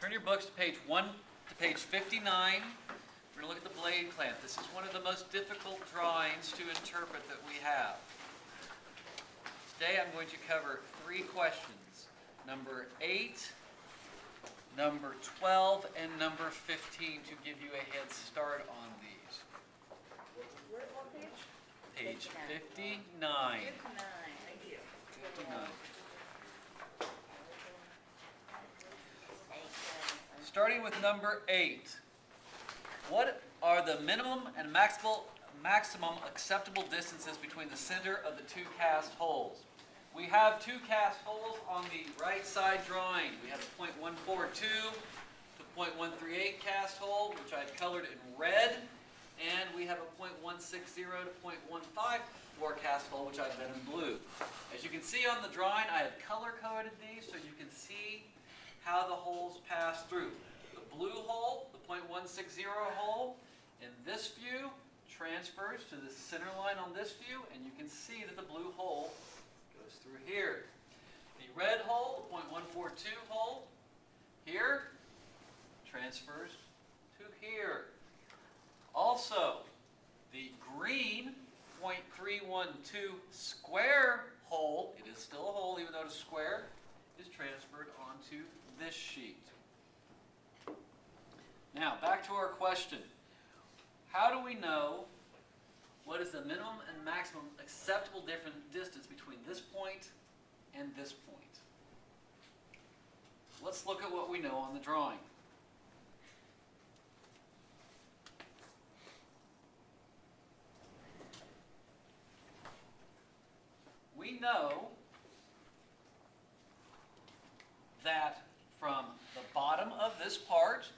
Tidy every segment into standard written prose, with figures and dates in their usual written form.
Turn your books to page 59. We're going to look at the blade clamp. This is one of the most difficult drawings to interpret that we have. Today I'm going to cover 3 questions. Number 8, number 12, and number 15 to give you a head start on these. What page? Page 59. 59, thank you. 59. Starting with number 8. What are the minimum and maximum acceptable distances between the center of the 2 cast holes? We have 2 cast holes on the right side drawing. We have a .142 to .138 cast hole, which I've colored in red, and we have a .160 to .154 cast hole, which I've done in blue. As you can see on the drawing, I have color-coded these so you can see how the holes pass through. The blue hole, the .160 hole, in this view transfers to the center line on this view, and you can see that the blue hole goes through here. The red hole, the .142 hole, here transfers to here. Also, the green .312 square hole, it is still a hole even though it's square, is transferred onto this sheet. Now, back to our question. How do we know what is the minimum and maximum acceptable distance between this point and this point? Let's look at what we know on the drawing. We know that from the bottom of this part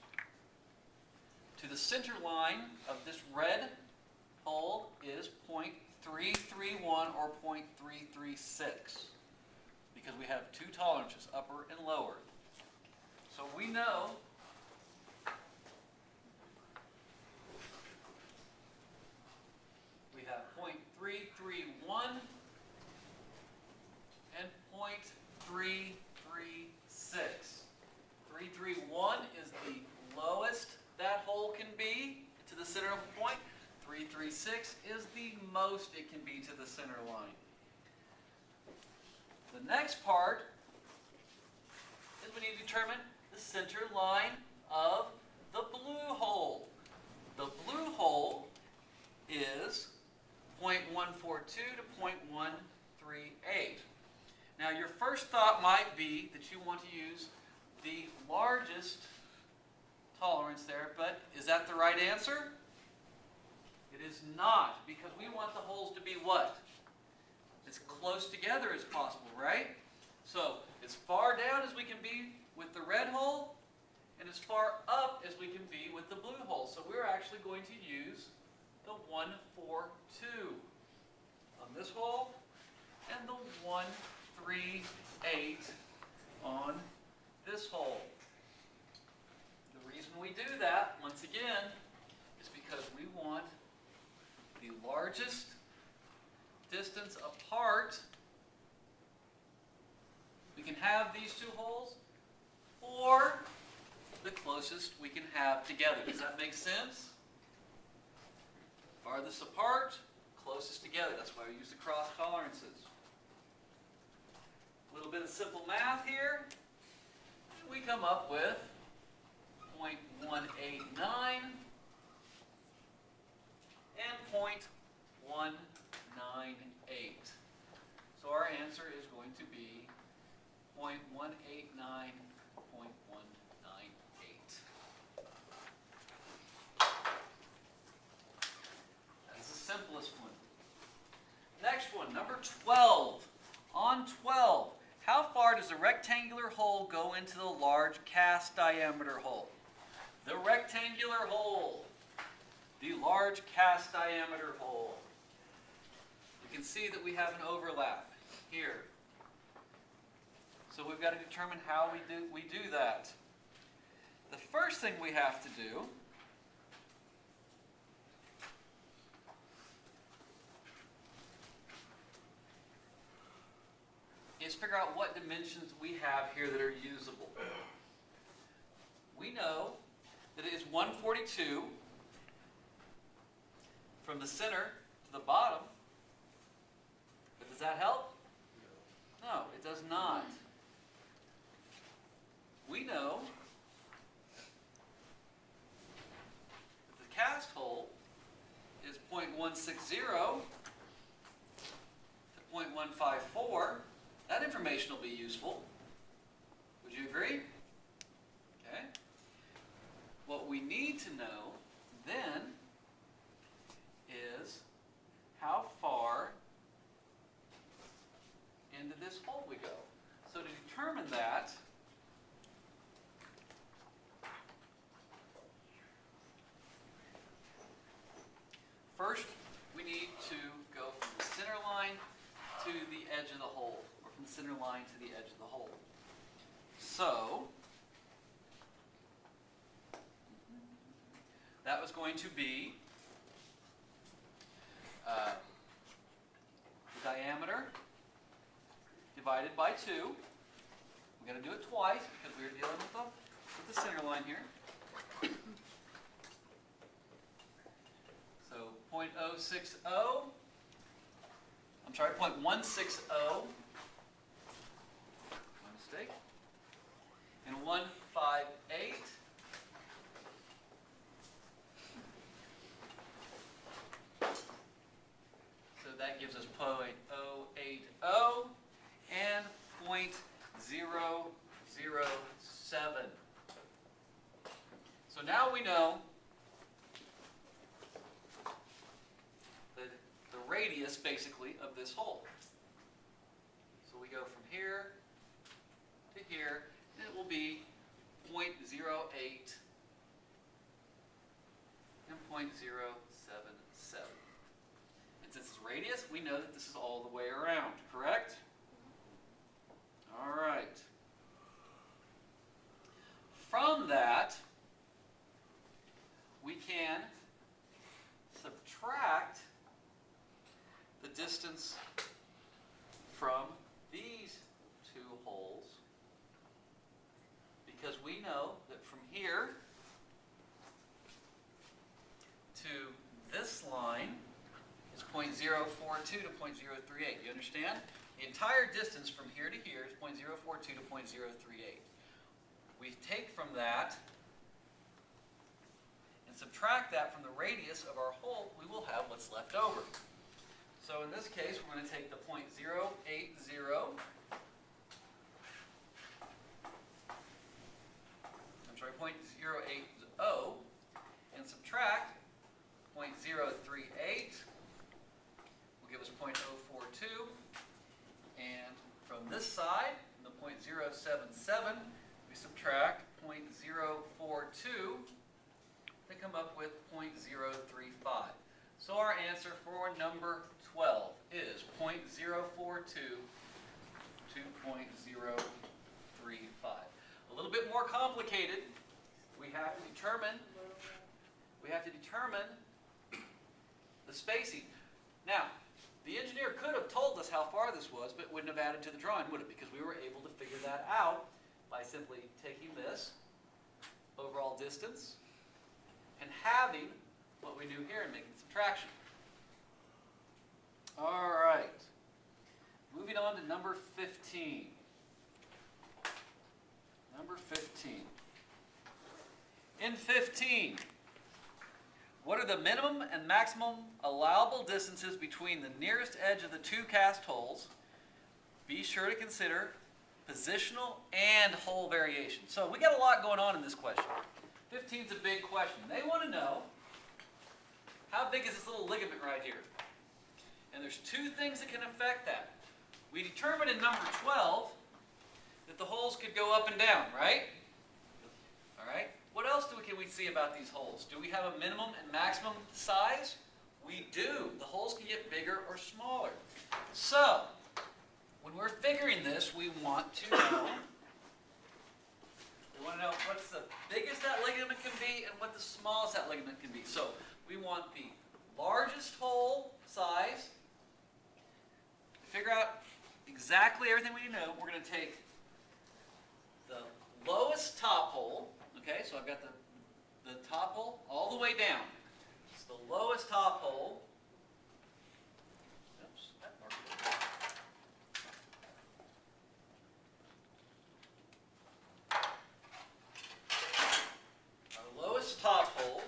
to the center line of this red hole is .331 or .336 because we have 2 tolerances, upper and lower. So we know we have .331 and .336. 331 is the lowest that hole can be to the center of a point. 336 is the most it can be to the center line. The next part is we need to determine the center line of the blue hole. The blue hole is .142 to .138. Now your first thought might be that you want to use the largest tolerance there, but is that the right answer? It is not, because we want the holes to be what? As close together as possible, right? So as far down as we can be with the red hole, and as far up as we can be with the blue hole. So we're actually going to use the 142 on this hole and the 138 on this hole. The reason we do that, once again, is because we want the largest distance apart. We can have these 2 holes, or the closest we can have together. Does that make sense? Farthest apart, closest together. That's why we use the cross tolerances. A little bit of simple math here. And we come up with .189 and .198. So our answer is going to be .189, .198. That's the simplest one. Next one, number 12. On 12, how far does the rectangular hole go into the large cast diameter hole? The rectangular hole, the large cast diameter hole. You can see that we have an overlap here. So we've got to determine how we do that. The first thing we have to do is figure out what dimensions we have here that are usable. know that it is 142 from the center to the bottom. But does that help? No, it does not. We know that the cast hole is 0.160 to 0.154. That information will be useful. Would you agree? Okay. What we need to know then is how far into this hole we go. So to determine that, first we need to go from the center line to the edge of the hole, or from the center line to the edge of the hole. So that was going to be the diameter divided by 2. We're going to do it twice because we're dealing with the center line here. So 0.060, I'm sorry, 0.160, my mistake, and 158. So that gives us 0.080 and 0.007. So now we know the radius, basically, of this hole. So we go from here to here, and it will be 0.08 and 0.077. And since it's radius, we know that this is all the way around, correct? All right. From that, we can subtract the distance from these two holes, because we know that from here to this line is 0.042 to 0.038. You understand? The entire distance from here to here is 0.042 to 0.038. We take from that and subtract that from the radius of our hole, we will have what's left over. So in this case, we're going to take the 0.080 and subtract 0.038 will give us 0.042, and from this side, from the 0.077, we subtract 0.042 to come up with 0.035. So our answer for number 12 is 0.042 to 0.035. A little bit more complicated. We have to determine the spacing. Now, the engineer could have told us how far this was, but wouldn't have added to the drawing, would it? Because we were able to figure that out by simply taking this overall distance and having what we knew here and making subtraction. All right. Moving on to number 15. Number 15. In 15, what are the minimum and maximum allowable distances between the nearest edge of the two cast holes? Be sure to consider positional and hole variation. So we got a lot going on in this question. 15 is a big question. They want to know, how big is this little ligament right here? And there's two things that can affect that. We determined in number 12 that the holes could go up and down, right? All right. What else can we see about these holes? Do we have a minimum and maximum size? We do. The holes can get bigger or smaller. So, when we're figuring this, we want to know what's the biggest that ligament can be and what the smallest that ligament can be. So, we want the largest hole size. To figure out exactly everything we know, we're going to take the lowest top hole. Okay, so I've got got the top hole all the way down. It's the lowest top hole. Oops, that marker. Our lowest top hole,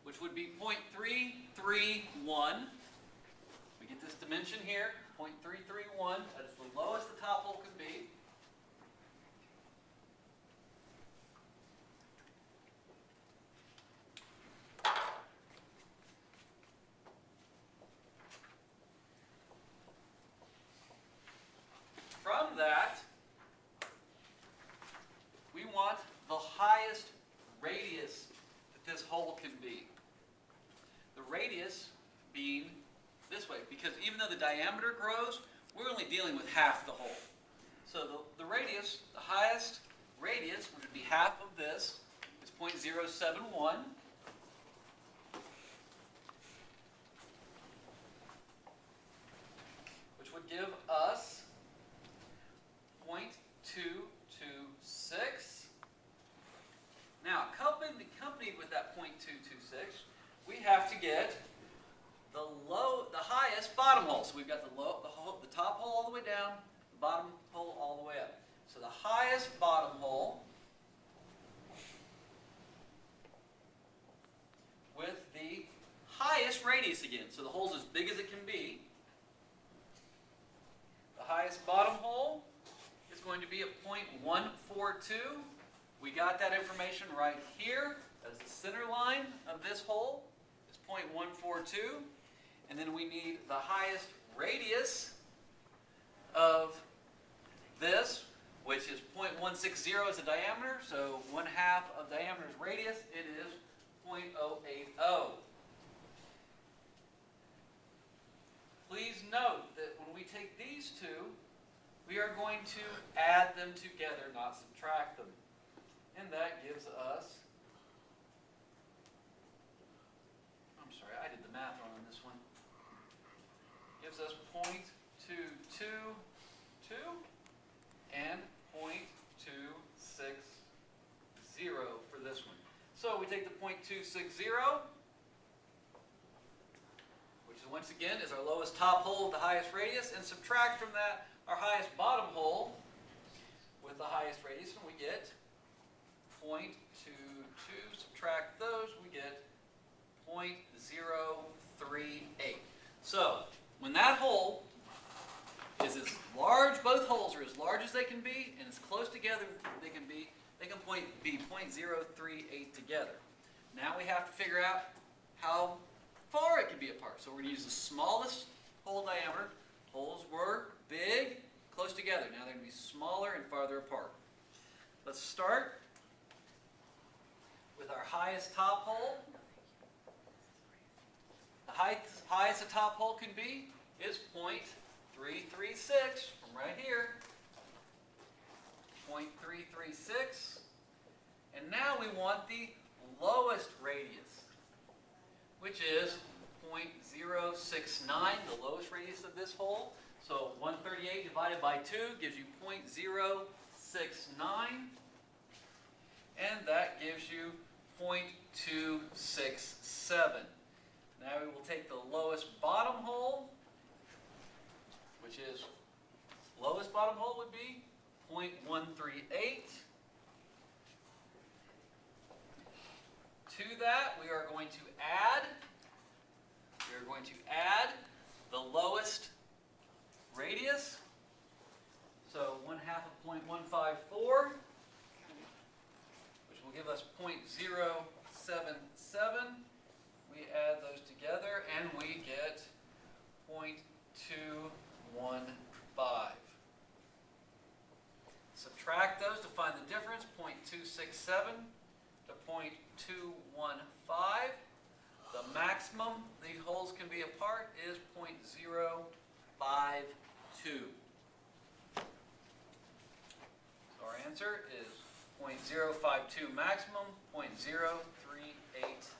which would be 0.331. We get this dimension here, 0.331. That is the lowest the top hole could be. From that, we want the highest radius that this hole can be. The radius being this way, because even though the diameter grows, we're only dealing with half the hole. So the radius, the highest radius, which would be half of this, is 0.071. Which would give us 0.226. Now, accompanied with that 0.226, we have to get the highest bottom hole. So we've got the top hole all the way down, the bottom hole all the way up. So the highest bottom hole with the highest radius again. So the hole's as big as it can be. The highest bottom hole is going to be at 0.142. We got that information right here. That's the center line of this hole. It's 0.142. And then we need the highest radius of this, which is 0.160 as the diameter. So 1/2 of diameter's radius, it is 0.080. Please note that when we take these two, we are going to add them together, not subtract them. And that gives us, I'm sorry, I did the math wrong on this one. Gives us 0.222 and 0.260 for this one. So we take the 0.260, which once again is our lowest top hole with the highest radius, and subtract from that our highest bottom hole with the highest radius, and we get 0.22. Subtract those, we get 0.038. So when that hole is as large, both holes are as large as they can be and as close together as they can be, they can be 0.038 together. Now we have to figure out how far it can be apart. So we're going to use the smallest hole diameter. Holes were big, close together. Now they're going to be smaller and farther apart. Let's start with our highest top hole. The highest the top hole can be is 0.336 from right here. 0.336. And now we want the lowest radius, which is 0.069, the lowest radius of this hole. So 138 divided by 2 gives you 0.069, and that gives you 0.267. Now we will take the lowest bottom hole, which is, lowest bottom hole would be 0.138. To that, we are going to add the lowest radius. So 1/2 of 0.154, which will give us 0.077. We add those together and we get 0.215. Subtract those to find the difference, 0.267 to 0.215. The maximum these holes can be apart is 0.052. So our answer is 0.052 maximum, 0.038